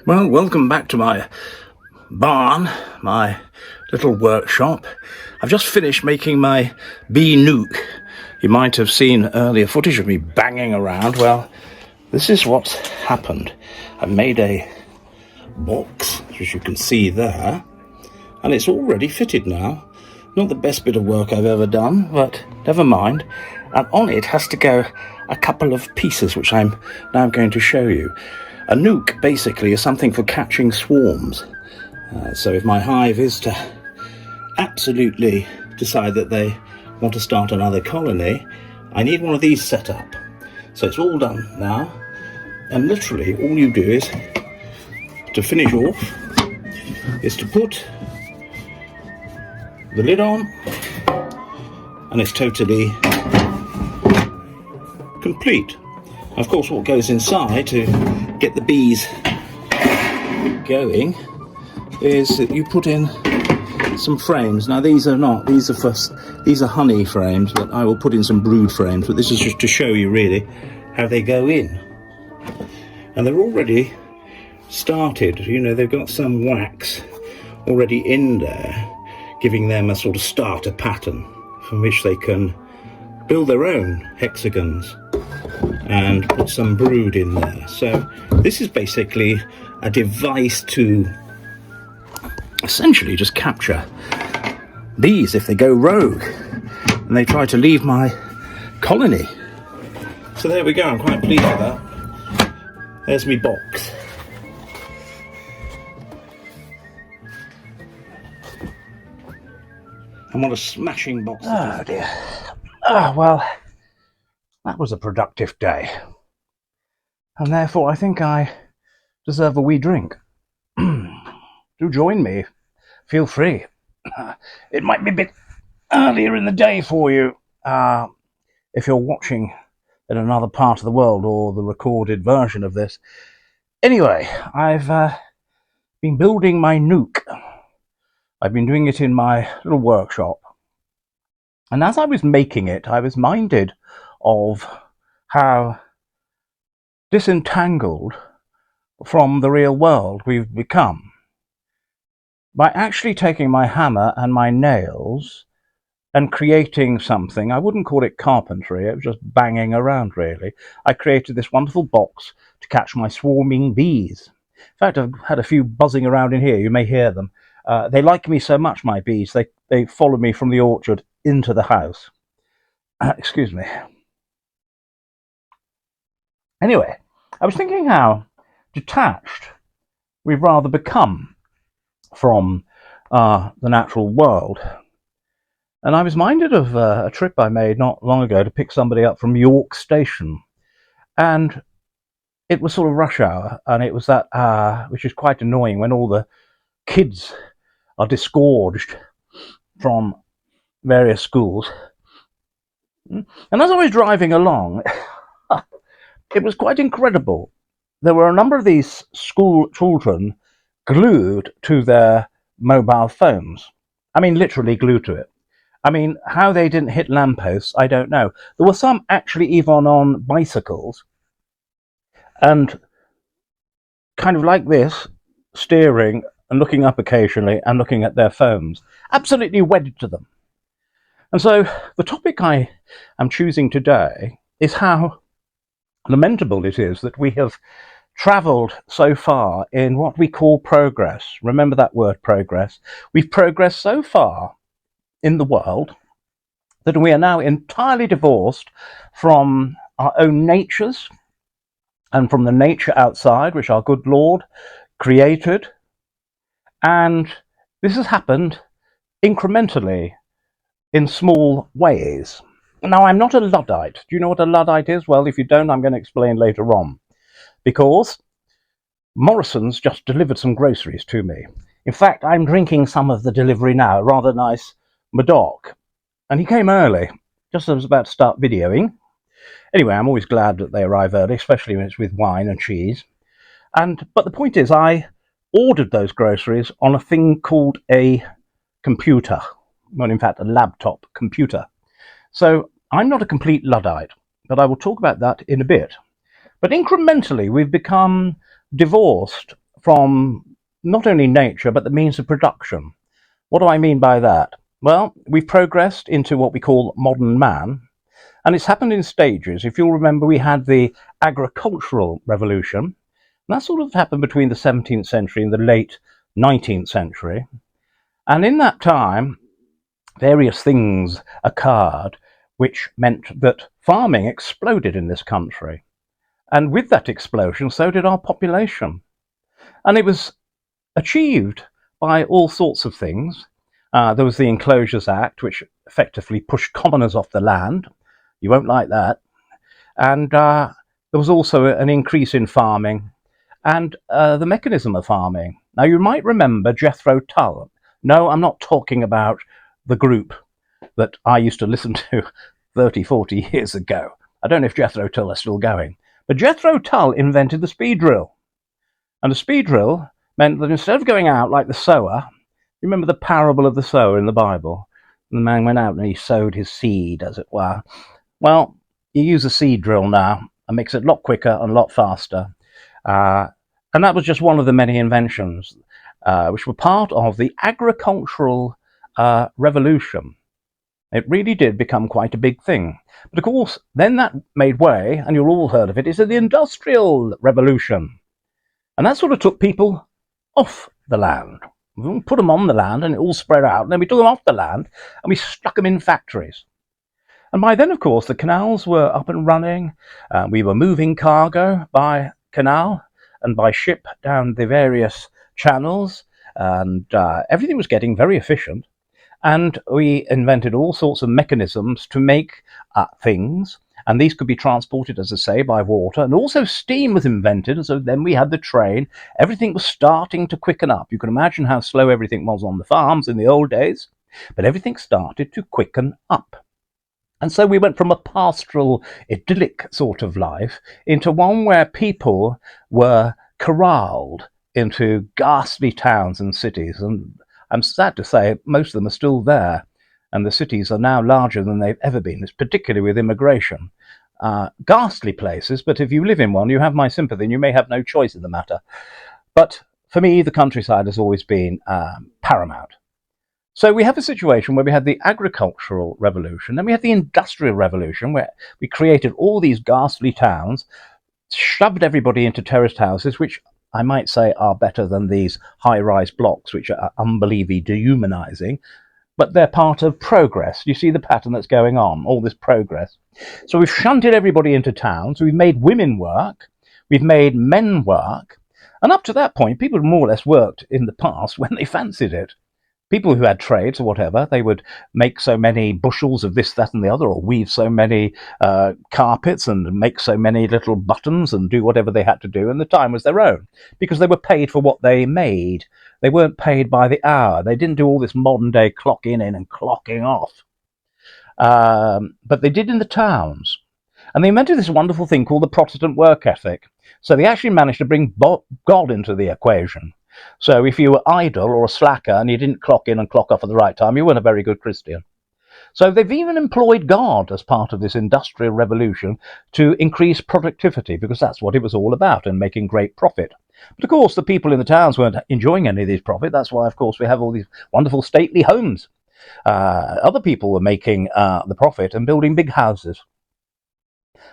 Well, welcome back to my barn, my little workshop. I've just finished making my bee nuke. You might have seen earlier footage of me banging around. Well, this is what's happened. I've made a box, as you can see there, and it's already fitted now. Not the best bit of work I've ever done, but never mind. And on it has to go a couple of pieces, which I'm now going to show you. A nuke, basically, is something for catching swarms. So if my hive is to absolutely decide that they want to start another colony, I need one of these set up. So it's all done now. And literally, all you do is, to finish off, is to put the lid on, and it's totally complete. Of course, what goes inside to get the bees going is that you put in some frames. Now these are honey frames, but I will put in some brood frames, but this is just to show you really how they go in. And they're already started, you know, they've got some wax already in there, giving them a sort of starter pattern from which they can build their own hexagons and put some brood in there. So this is basically a device to essentially just capture bees if they go rogue and they try to leave my colony. So there we go, I'm quite pleased with that. There's my box. And what a smashing box. Oh dear. Well, that was a productive day. And therefore I think I deserve a wee drink. Do join me. Feel free. It might be a bit earlier in the day for you if you're watching in another part of the world or the recorded version of this. Anyway, I've been building my nuke. I've been doing it in my little workshop. And as I was making it, I was minded of how disentangled from the real world we've become. By actually taking my hammer and my nails and creating something, I wouldn't call it carpentry, it was just banging around really. I created this wonderful box to catch my swarming bees. In fact, I've had a few buzzing around in here, you may hear them. They like me so much, my bees, they follow me from the orchard into the house. Excuse me. Anyway, I was thinking how detached we've rather become from the natural world. And I was minded of a trip I made not long ago to pick somebody up from York Station. And it was sort of rush hour, and it was that hour, which is quite annoying, when all the kids are disgorged from various schools. And as I was driving along, it was quite incredible. There were a number of these school children glued to their mobile phones. I mean, literally glued to it. I mean, how they didn't hit lampposts, I don't know. There were some actually even on bicycles, and kind of like this, steering and looking up occasionally and looking at their phones. Absolutely wedded to them. And so the topic I am choosing today is how lamentable it is that we have travelled so far in what we call progress. Remember that word, progress. We've progressed so far in the world that we are now entirely divorced from our own natures and from the nature outside, which our good Lord created. And this has happened incrementally in small ways. Now, I'm not a Luddite. Do you know what a Luddite is? Well, if you don't, I'm going to explain later on. Because Morrison's just delivered some groceries to me. In fact, I'm drinking some of the delivery now, a rather nice Madoc. And he came early, just as I was about to start videoing. Anyway, I'm always glad that they arrive early, especially when it's with wine and cheese. But the point is, I ordered those groceries on a thing called a computer. Well, in fact, a laptop computer. So I'm not a complete Luddite, but I will talk about that in a bit. But incrementally, we've become divorced from not only nature, but the means of production. What do I mean by that? Well, we've progressed into what we call modern man, and it's happened in stages. If you'll remember, we had the agricultural revolution, and that sort of happened between the 17th century and the late 19th century. And in that time, various things occurred which meant that farming exploded in this country. And with that explosion, so did our population. And it was achieved by all sorts of things. There was the Enclosures Act, which effectively pushed commoners off the land. You won't like that. And there was also an increase in farming and the mechanism of farming. Now, you might remember Jethro Tull. No, I'm not talking about the group that I used to listen to 30, 40 years ago. I don't know if Jethro Tull are still going. But Jethro Tull invented the speed drill. And the speed drill meant that instead of going out like the sower, you remember the parable of the sower in the Bible? And the man went out and he sowed his seed, as it were. Well, you use a seed drill now and makes it a lot quicker and a lot faster. And that was just one of the many inventions which were part of the agricultural revolution. It really did become quite a big thing. But of course, then that made way, and you've all heard of it, is the Industrial Revolution. And that sort of took people off the land. We put them on the land and it all spread out, and then we took them off the land and we stuck them in factories. And by then, of course, the canals were up and running. We were moving cargo by canal and by ship down the various channels, and everything was getting very efficient. And we invented all sorts of mechanisms to make things, and these could be transported, as I say, by water, and also steam was invented, and so then we had the train. Everything was starting to quicken up. You can imagine how slow everything was on the farms in the old days, but everything started to quicken up. And so we went from a pastoral, idyllic sort of life into one where people were corralled into ghastly towns and cities. And I'm sad to say most of them are still there, and the cities are now larger than they've ever been, particularly with immigration. Ghastly places, but if you live in one, you have my sympathy, and you may have no choice in the matter. But for me, the countryside has always been paramount. So we have a situation where we had the agricultural revolution, then we had the industrial revolution, where we created all these ghastly towns, shoved everybody into terraced houses, which I might say are better than these high-rise blocks, which are unbelievably dehumanizing, but they're part of progress. You see the pattern that's going on, all this progress. So we've shunted everybody into towns, we've made women work, we've made men work, and up to that point, people more or less worked in the past when they fancied it. People who had trades or whatever, they would make so many bushels of this, that, and the other, or weave so many carpets and make so many little buttons and do whatever they had to do, and the time was their own, because they were paid for what they made. They weren't paid by the hour. They didn't do all this modern-day clocking in and clocking off. But they did in the towns. And they invented this wonderful thing called the Protestant work ethic. So they actually managed to bring God into the equation. So if you were idle or a slacker and you didn't clock in and clock off at the right time, you weren't a very good Christian. So they've even employed God as part of this industrial revolution to increase productivity, because that's what it was all about, and making great profit. But of course, the people in the towns weren't enjoying any of these profit. That's why, of course, we have all these wonderful stately homes. Other people were making the profit and building big houses.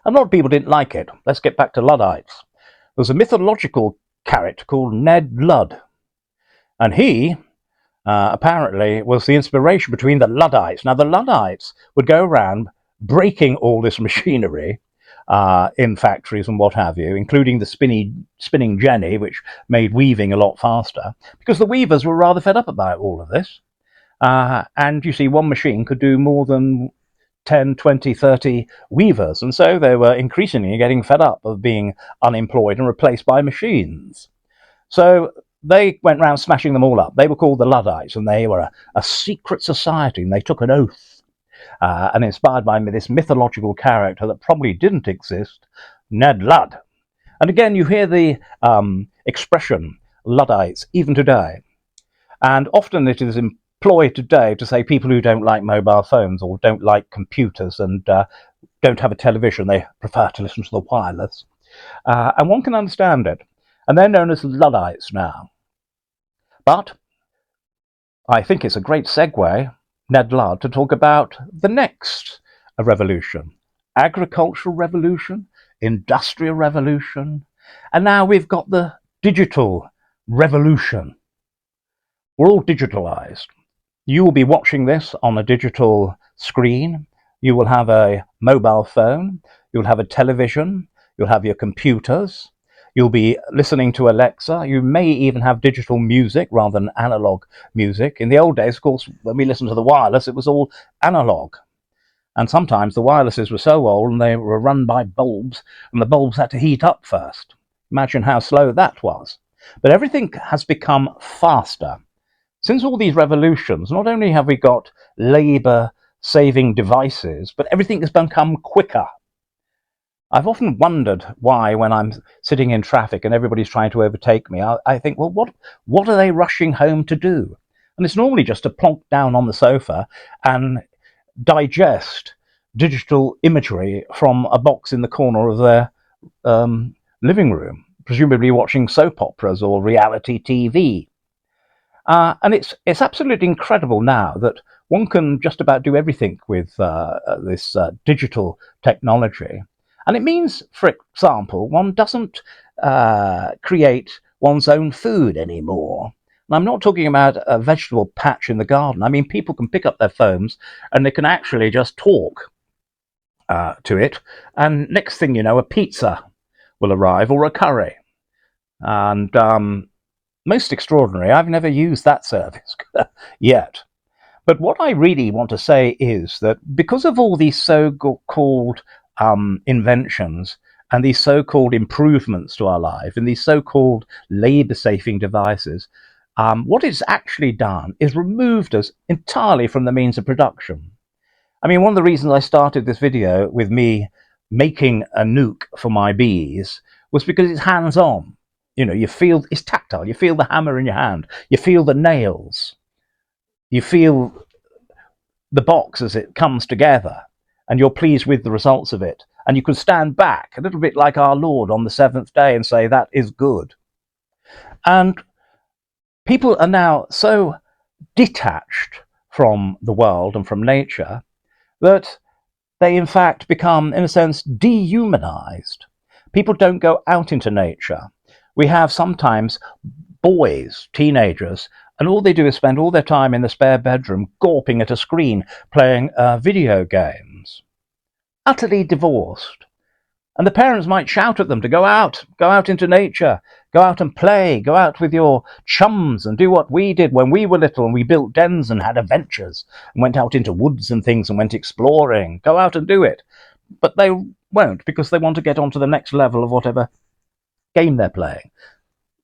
A lot of people didn't like it. Let's get back to Luddites. There was a mythological character called Ned Ludd, and he apparently was the inspiration between the Luddites. Now, the Luddites would go around breaking all this machinery in factories and what have you, including the spinning jenny, which made weaving a lot faster, because the weavers were rather fed up about all of this. And you see, one machine could do more than 10, 20, 30 weavers, and so they were increasingly getting fed up of being unemployed and replaced by machines. So they went round smashing them all up. They were called the Luddites, and they were a secret society, and they took an oath, and inspired by this mythological character that probably didn't exist, Ned Ludd. And again, you hear the expression Luddites even today, and often it is employed today to say people who don't like mobile phones or don't like computers and don't have a television, they prefer to listen to the wireless. And one can understand it. And they're known as Luddites now. But I think it's a great segue, Ned Ludd, to talk about the next revolution. Agricultural revolution, industrial revolution, and now we've got the digital revolution. We're all digitalized. You will be watching this on a digital screen. You will have a mobile phone. You'll have a television. You'll have your computers. You'll be listening to Alexa. You may even have digital music rather than analog music. In the old days, of course, when we listened to the wireless, it was all analog. And sometimes the wirelesses were so old and they were run by bulbs, and the bulbs had to heat up first. Imagine how slow that was. But everything has become faster. Since all these revolutions, not only have we got labour-saving devices, but everything has become quicker. I've often wondered why, when I'm sitting in traffic and everybody's trying to overtake me, I think, well, what are they rushing home to do? And it's normally just to plonk down on the sofa and digest digital imagery from a box in the corner of their living room, presumably watching soap operas or reality TV. And it's absolutely incredible now that one can just about do everything with this digital technology. And it means, for example, one doesn't create one's own food anymore. And I'm not talking about a vegetable patch in the garden. I mean, people can pick up their phones and they can actually just talk to it. And next thing you know, a pizza will arrive or a curry. And most extraordinary, I've never used that service yet. But what I really want to say is that because of all these so-called inventions and these so-called improvements to our life and these so-called labour-saving devices, what it's actually done is removed us entirely from the means of production. I mean, one of the reasons I started this video with me making a nuke for my bees was because it's hands-on. You know, you feel it's tactile. You feel the hammer in your hand. You feel the nails. You feel the box as it comes together, and you're pleased with the results of it. And you can stand back a little bit like our Lord on the seventh day and say, that is good. And people are now so detached from the world and from nature that they in fact become, in a sense, dehumanized. People don't go out into nature. We have sometimes boys, teenagers, and all they do is spend all their time in the spare bedroom gawping at a screen, playing video games. Utterly divorced. And the parents might shout at them to go out into nature, go out and play, go out with your chums and do what we did when we were little and we built dens and had adventures and went out into woods and things and went exploring. Go out and do it. But they won't, because they want to get on to the next level of whatever game they're playing.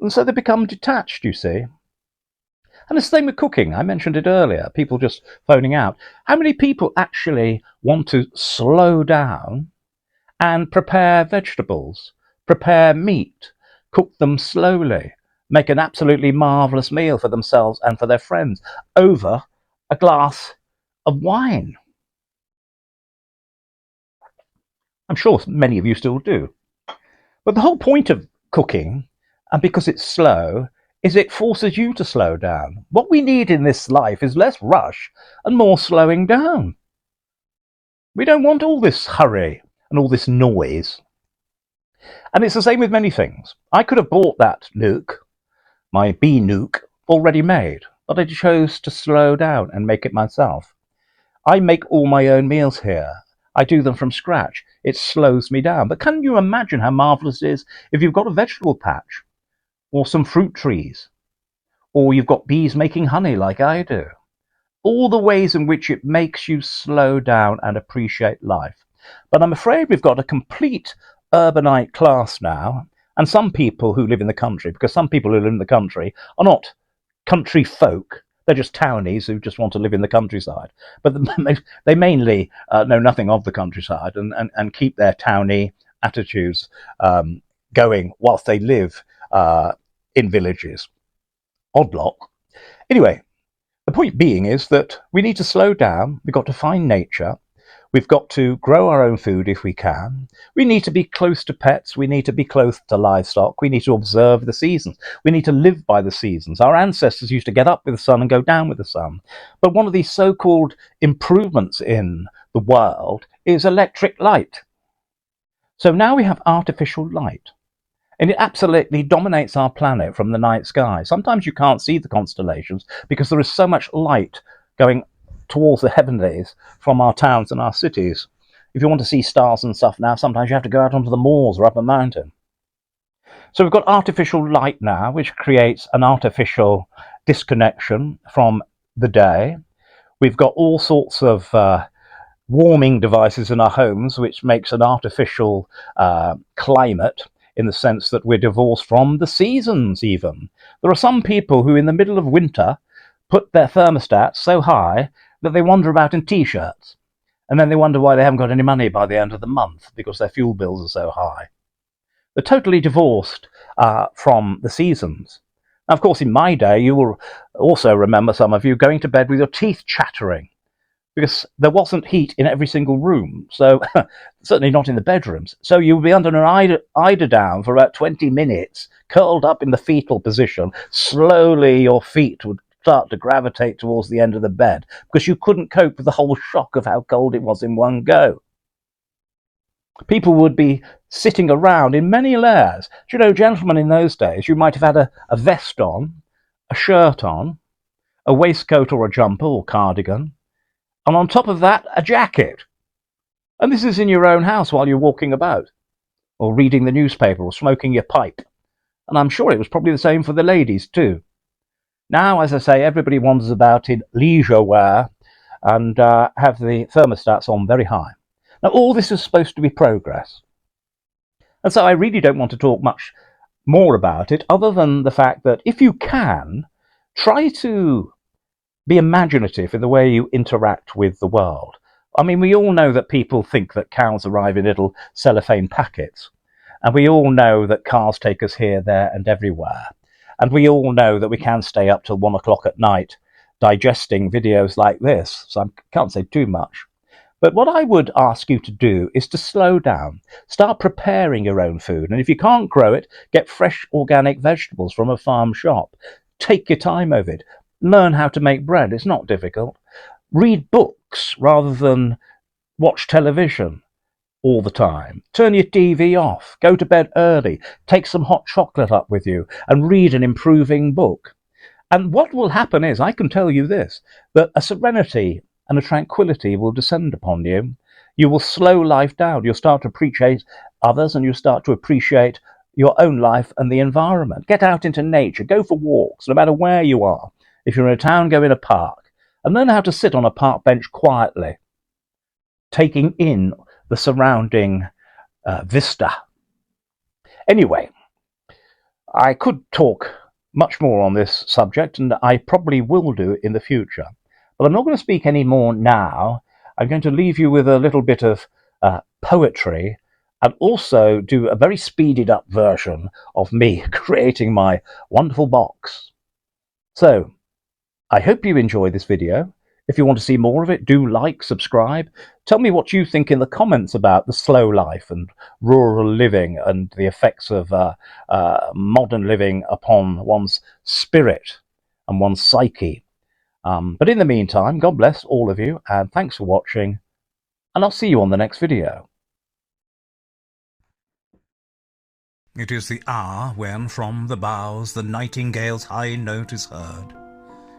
And so they become detached, you see. And the same with cooking. I mentioned it earlier, people just phoning out. How many people actually want to slow down and prepare vegetables, prepare meat, cook them slowly, make an absolutely marvellous meal for themselves and for their friends over a glass of wine? I'm sure many of you still do. But the whole point of cooking, and because it's slow, is it forces you to slow down. What we need in this life is less rush and more slowing down. We don't want all this hurry and all this noise. And it's the same with many things. I could have bought that nuke, my bee nuke, already made, but I chose to slow down and make it myself. I make all my own meals here. I do them from scratch. It slows me down. But can you imagine how marvellous it is if you've got a vegetable patch or some fruit trees, or you've got bees making honey like I do? All the ways in which it makes you slow down and appreciate life. But I'm afraid we've got a complete urbanite class now, and some people who live in the country, because some people who live in the country are not country folk. They're just townies who just want to live in the countryside. But they mainly know nothing of the countryside and keep their towny attitudes going whilst they live in villages. Odd lot. Anyway, the point being is that we need to slow down. We've got to find nature. We've got to grow our own food if we can. We need to be close to pets. We need to be close to livestock. We need to observe the seasons. We need to live by the seasons. Our ancestors used to get up with the sun and go down with the sun. But one of these so-called improvements in the world is electric light. So now we have artificial light. And it absolutely dominates our planet from the night sky. Sometimes you can't see the constellations because there is so much light going towards the heavenlies from our towns and our cities. If you want to see stars and stuff now, sometimes you have to go out onto the moors or up a mountain. So we've got artificial light now, which creates an artificial disconnection from the day. We've got all sorts of warming devices in our homes, which makes an artificial climate, in the sense that we're divorced from the seasons even. There are some people who in the middle of winter put their thermostats so high that they wander about in t-shirts. And then they wonder why they haven't got any money by the end of the month, because their fuel bills are so high. They're totally divorced from the seasons. Now, of course, in my day, you will also remember, some of you, going to bed with your teeth chattering, because there wasn't heat in every single room, so certainly not in the bedrooms. So you would be under an eiderdown for about 20 minutes, curled up in the fetal position. Slowly your feet would start to gravitate towards the end of the bed, because you couldn't cope with the whole shock of how cold it was in one go. People would be sitting around in many layers. Do you know, gentlemen, in those days, you might have had a vest on, a shirt on, a waistcoat or a jumper or cardigan, and on top of that, a jacket. And this is in your own house while you're walking about, or reading the newspaper, or smoking your pipe. And I'm sure it was probably the same for the ladies too. Now, as I say, everybody wanders about in leisure wear and have the thermostats on very high. Now, all this is supposed to be progress. And so I really don't want to talk much more about it, other than the fact that if you can, try to be imaginative in the way you interact with the world. I mean, we all know that people think that cows arrive in little cellophane packets. And we all know that cars take us here, there, and everywhere. And we all know that we can stay up till 1 o'clock at night digesting videos like this. So I can't say too much. But what I would ask you to do is to slow down. Start preparing your own food. And if you can't grow it, get fresh organic vegetables from a farm shop. Take your time over it. Learn how to make bread. It's not difficult. Read books rather than watch television all the time. Turn your TV off. Go to bed early. Take some hot chocolate up with you and read an improving book. And what will happen is, I can tell you this, that a serenity and a tranquility will descend upon you. You will slow life down. You'll start to appreciate others, and you'll start to appreciate your own life and the environment. Get out into nature. Go for walks, no matter where you are. If you're in a town, go in a park. And learn how to sit on a park bench quietly, taking in the surrounding vista. Anyway, I could talk much more on this subject, and I probably will do in the future. But I'm not going to speak any more now. I'm going to leave you with a little bit of poetry, and also do a very speeded up version of me creating my wonderful box. So, I hope you enjoyed this video. If you want to see more of it, do like, subscribe. Tell me what you think in the comments about the slow life and rural living and the effects of modern living upon one's spirit and one's psyche. But in the meantime, God bless all of you, and thanks for watching, and I'll see you on the next video. It is the hour when from the boughs the nightingale's high note is heard.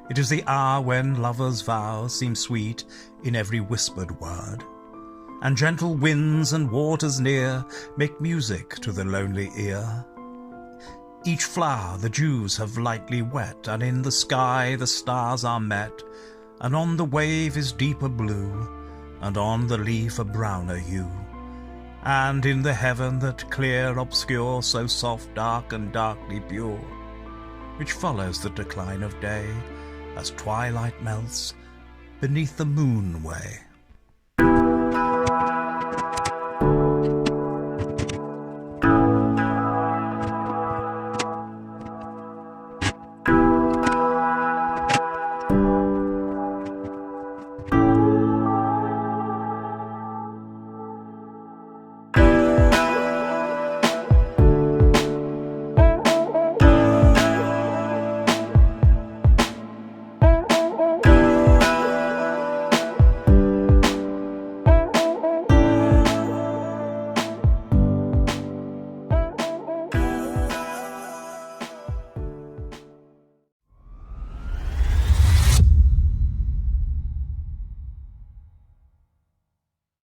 It is the hour when lovers' vows seem sweet in every whispered word, and gentle winds and waters near make music to the lonely ear. Each flower the dews have lightly wet, and in the sky the stars are met, and on the wave is deeper blue, and on the leaf a browner hue. And in the heaven that clear, obscure, so soft, dark, and darkly pure, which follows the decline of day, as twilight melts beneath the moon way.